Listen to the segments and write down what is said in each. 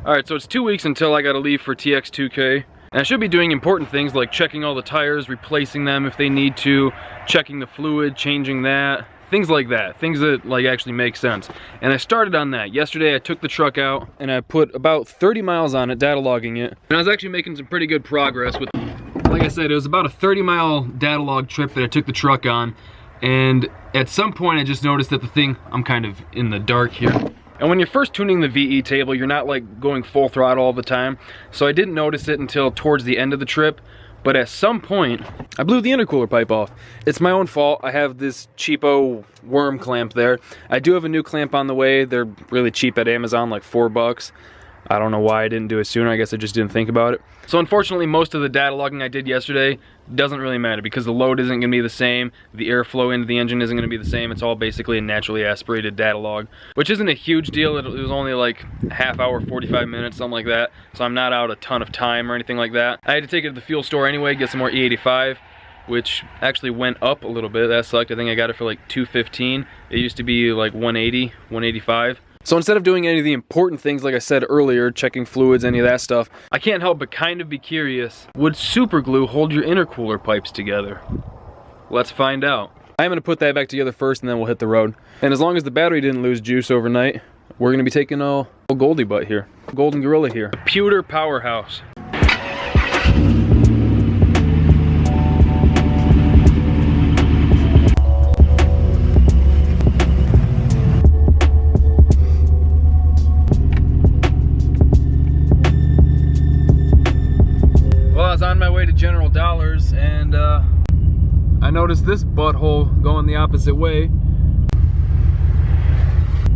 Alright, so it's 2 weeks until I gotta leave for TX2K. And I should be doing important things like checking all the tires, replacing them if they need to, checking the fluid, changing that, things like that. Things that like actually make sense. And I started on that. Yesterday I took the truck out and I put about 30 miles on it, data logging it. And I was actually making some pretty good progress with, like I said, it was about a 30-mile data log trip that I took the truck on. And at some point I just noticed that the thing, I'm kind of in the dark here. And when you're first tuning the VE table, you're not like going full throttle all the time. So I didn't notice it until towards the end of the trip. But at some point, I blew the intercooler pipe off. It's my own fault. I have this cheapo worm clamp there. I do have a new clamp on the way. They're really cheap at Amazon, like $4. I don't know why I didn't do it sooner. I guess I just didn't think about it. So unfortunately, most of the data logging I did yesterday doesn't really matter because the load isn't gonna be the same. The airflow into the engine isn't gonna be the same. It's all basically a naturally aspirated data log, which isn't a huge deal. It was only like a half hour, 45 minutes, something like that. So I'm not out a ton of time or anything like that. I had to take it to the fuel store anyway, get some more E85, which actually went up a little bit. That sucked. I think I got it for like $215. It used to be like 180, 185. So instead of doing any of the important things, like I said earlier, checking fluids, any of that stuff, I can't help but kind of be curious, would super glue hold your intercooler pipes together? Let's find out. I'm gonna put that back together first and then we'll hit the road. And as long as the battery didn't lose juice overnight, we're gonna be taking a Goldie butt here, Golden Gorilla here. Pewter powerhouse. General Dollars and I noticed this butthole going the opposite way.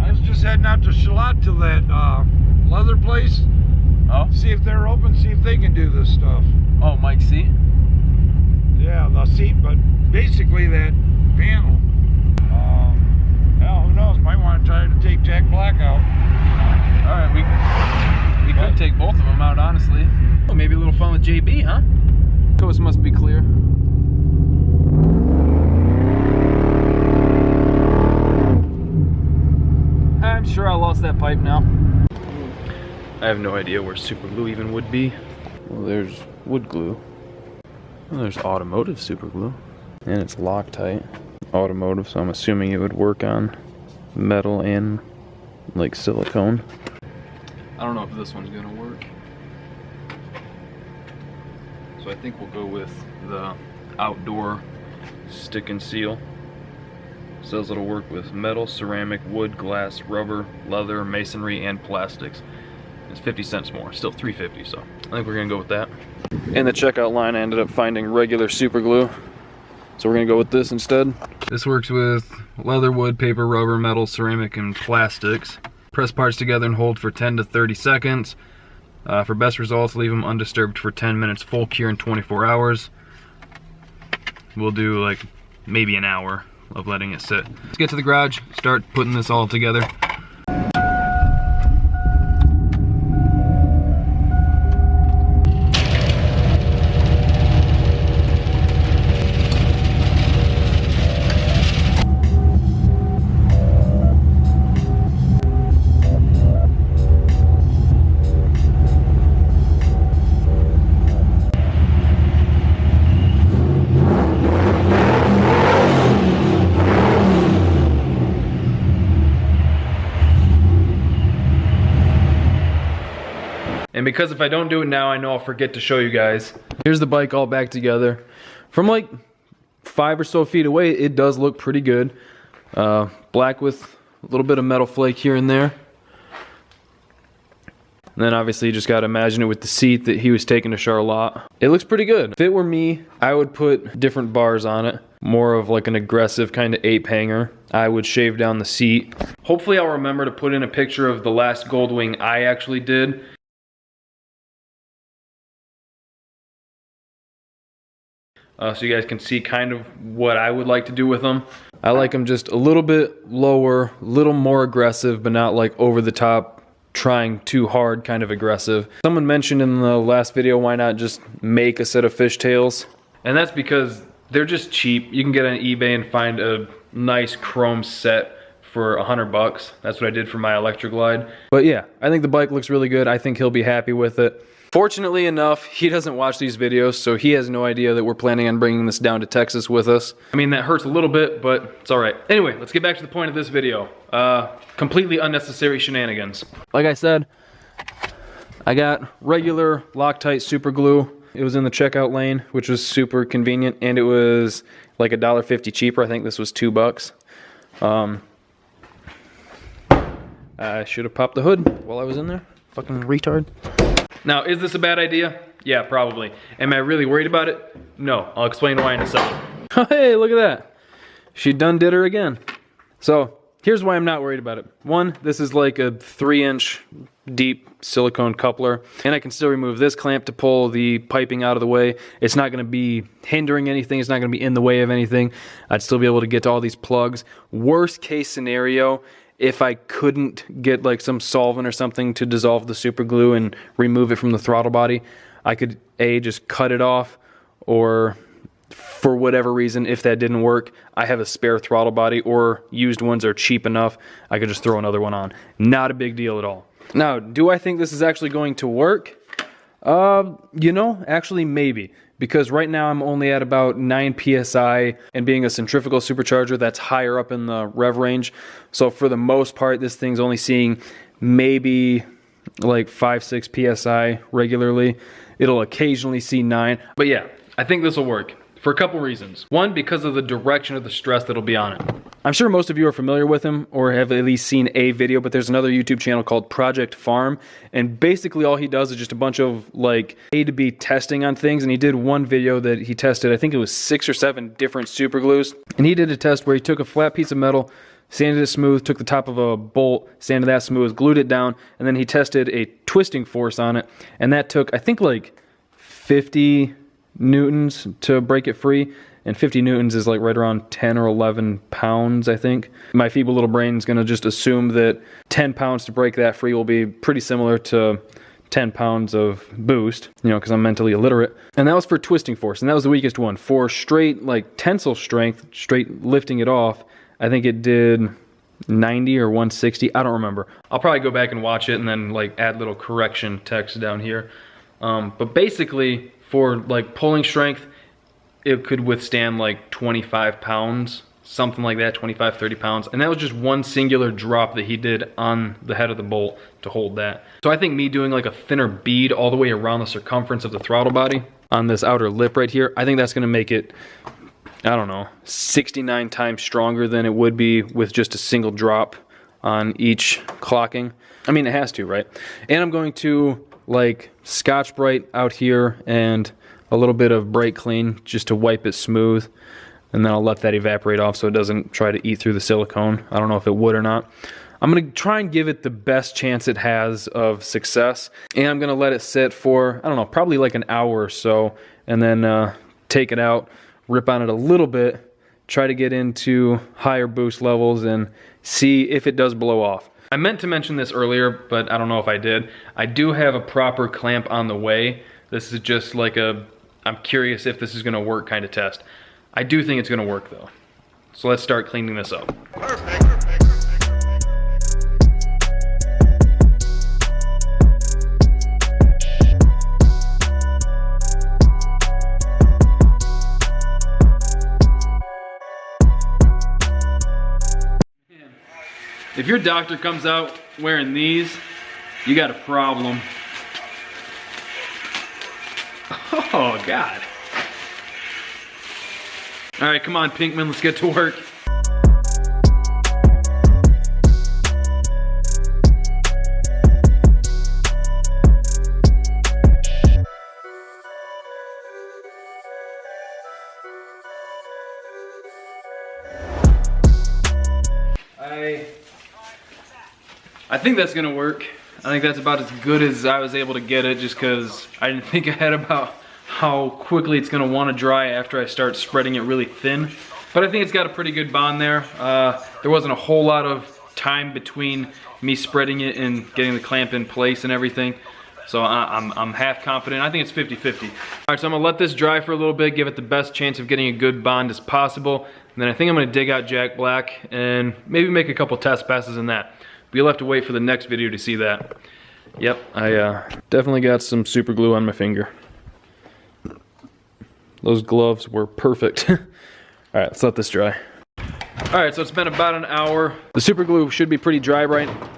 I was just heading out to Charlotte to that leather place. Oh? See if they're open, see if they can do this stuff. Oh, Mike's seat? Yeah, the seat, but basically that panel. Hell, who knows? Might want to try to take Jack Black out. Alright, we could take both of them out, honestly. Oh, maybe a little fun with JB, huh? Coast must be clear. I'm sure I lost that pipe now. I have no idea where super glue even would be. Well, there's wood glue. Well, there's automotive super glue. And it's Loctite. Automotive, so I'm assuming it would work on metal and like silicone. I don't know if this one's gonna work. So I think we'll go with the outdoor stick and seal. It says it'll work with metal, ceramic, wood, glass, rubber, leather, masonry, and plastics. It's 50 cents more, still $3.50, so I think we're gonna go with that. In the checkout line, I ended up finding regular super glue. So we're gonna go with this instead. This works with leather, wood, paper, rubber, metal, ceramic, and plastics. Press parts together and hold for 10 to 30 seconds. For best results, leave them undisturbed for 10 minutes, full cure in 24 hours. We'll do like maybe an hour of letting it sit. Let's get to the garage, start putting this all together. And because if I don't do it now, I know I'll forget to show you guys. Here's the bike all back together. From like 5 or so feet away, it does look pretty good. Black with a little bit of metal flake here and there. And then obviously you just gotta imagine it with the seat that he was taking to Charlotte. It looks pretty good. If it were me, I would put different bars on it. More of like an aggressive kind of ape hanger. I would shave down the seat. Hopefully I'll remember to put in a picture of the last Goldwing I actually did. So you guys can see kind of what I would like to do with them. I like them just a little bit lower, a little more aggressive, but not like over the top, trying too hard kind of aggressive. Someone mentioned in the last video, why not just make a set of fishtails? And that's because they're just cheap. You can get on eBay and find a nice chrome set for $100. That's what I did for my Electroglide. But yeah, I think the bike looks really good. I think he'll be happy with it. Fortunately enough, he doesn't watch these videos, so he has no idea that we're planning on bringing this down to Texas with us. I mean, that hurts a little bit, but it's all right. Anyway, let's get back to the point of this video. Completely unnecessary shenanigans. Like I said, I got regular Loctite super glue. It was in the checkout lane, which was super convenient, and it was like $1.50 cheaper. I think this was $2. I should have popped the hood while I was in there. Fucking retard. Now, is this a bad idea? Yeah, probably. Am I really worried about it? No. I'll explain why in a second. Hey, look at that. She done did her again. So, here's why I'm not worried about it. One, this is like a 3-inch deep silicone coupler, and I can still remove this clamp to pull the piping out of the way. It's not going to be hindering anything. It's not going to be in the way of anything. I'd still be able to get to all these plugs. Worst case scenario, if I couldn't get like some solvent or something to dissolve the super glue and remove it from the throttle body, I could just cut it off, or for whatever reason, if that didn't work, I have a spare throttle body, or used ones are cheap enough, I could just throw another one on. Not a big deal at all. Now, do I think this is actually going to work? You know, actually maybe. Because right now I'm only at about 9 PSI, and being a centrifugal supercharger, that's higher up in the rev range. So for the most part, this thing's only seeing maybe like 5-6 PSI regularly. It'll occasionally see 9. But yeah, I think this will work for a couple reasons. One, because of the direction of the stress that'll be on it. I'm sure most of you are familiar with him or have at least seen a video, but there's another YouTube channel called Project Farm, and basically all he does is just a bunch of like A to B testing on things. And he did one video that he tested, I think it was 6 or 7 different super glues, and he did a test where he took a flat piece of metal, sanded it smooth, took the top of a bolt, sanded that smooth, glued it down, and then he tested a twisting force on it, and that took, I think, like 50 newtons to break it free. And 50 newtons is like right around 10 or 11 pounds, I think. My feeble little brain is going to just assume that 10 pounds to break that free will be pretty similar to 10 pounds of boost, you know, because I'm mentally illiterate. And that was for twisting force, and that was the weakest one. For straight, like, tensile strength, straight lifting it off, I think it did 90 or 160. I don't remember. I'll probably go back and watch it and then, like, add little correction text down here. But basically, for, like, pulling strength, it could withstand like 25 pounds, something like that, 25, 30 pounds. And that was just one singular drop that he did on the head of the bolt to hold that. So I think me doing like a thinner bead all the way around the circumference of the throttle body on this outer lip right here, I think that's gonna make it, I don't know, 69 times stronger than it would be with just a single drop on each clocking. I mean, it has to, right? And I'm going to like Scotch-Brite out here and a little bit of brake clean just to wipe it smooth, and then I'll let that evaporate off so it doesn't try to eat through the silicone. I don't know if it would or not. I'm going to try and give it the best chance it has of success, and I'm going to let it sit for, I don't know, probably like an hour or so, and then take it out, rip on it a little bit, try to get into higher boost levels and see if it does blow off. I meant to mention this earlier, but I don't know if I did. I do have a proper clamp on the way. This is just like a, I'm curious if this is going to work kind of test. I do think it's going to work though. So let's start cleaning this up. Perfect. If your doctor comes out wearing these, you got a problem. Oh, God. All right, come on, Pinkman, let's get to work. I think that's gonna work. I think that's about as good as I was able to get it, just because I didn't think ahead about how quickly it's gonna want to dry after I start spreading it really thin. But I think it's got a pretty good bond there. There wasn't a whole lot of time between me spreading it and getting the clamp in place and everything. So I'm half confident. I think it's 50-50. All right, so I'm gonna let this dry for a little bit, give it the best chance of getting a good bond as possible. And then I think I'm gonna dig out Jack Black and maybe make a couple test passes in that. But you'll have to wait for the next video to see that. Yep, I definitely got some super glue on my finger. Those gloves were perfect. All right, let's let this dry. All right, so it's been about an hour. The super glue should be pretty dry right now.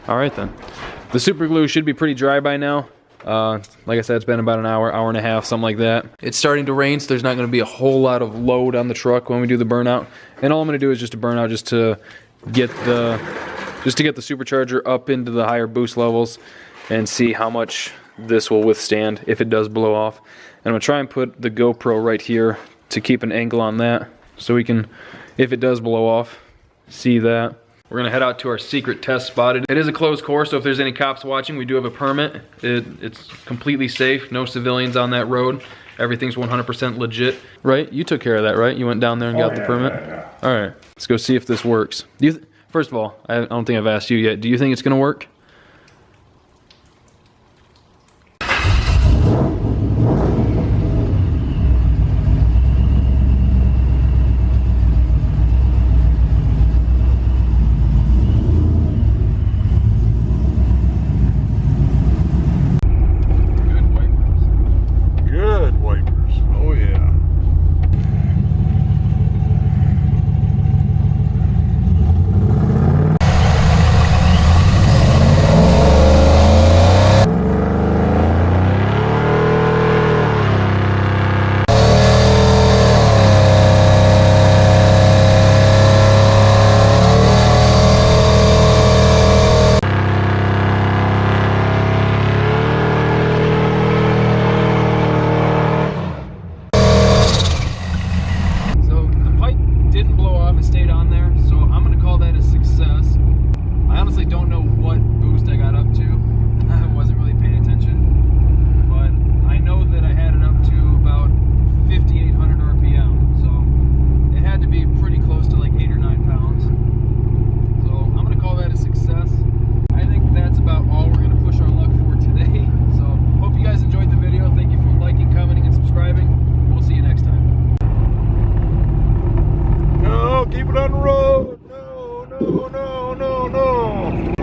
All right then. The super glue should be pretty dry by now. Like I said, it's been about an hour, hour and a half, something like that. It's starting to rain, so there's not gonna be a whole lot of load on the truck when we do the burnout. And all I'm gonna do is just a burnout just to get the supercharger up into the higher boost levels and see how much this will withstand if it does blow off. And I'm gonna try and put the GoPro right here to keep an angle on that so we can, if it does blow off, see that. We're gonna head out to our secret test spot. It is a closed course, so if there's any cops watching, we do have a permit. It's completely safe, no civilians on that road. Everything's 100% legit. Right, you took care of that, right? You went down there and got the permit? Yeah. All right, let's go see if this works. First of all, I don't think I've asked you yet. Do you think it's gonna work? Keep it on the road. No, no, no, no, no.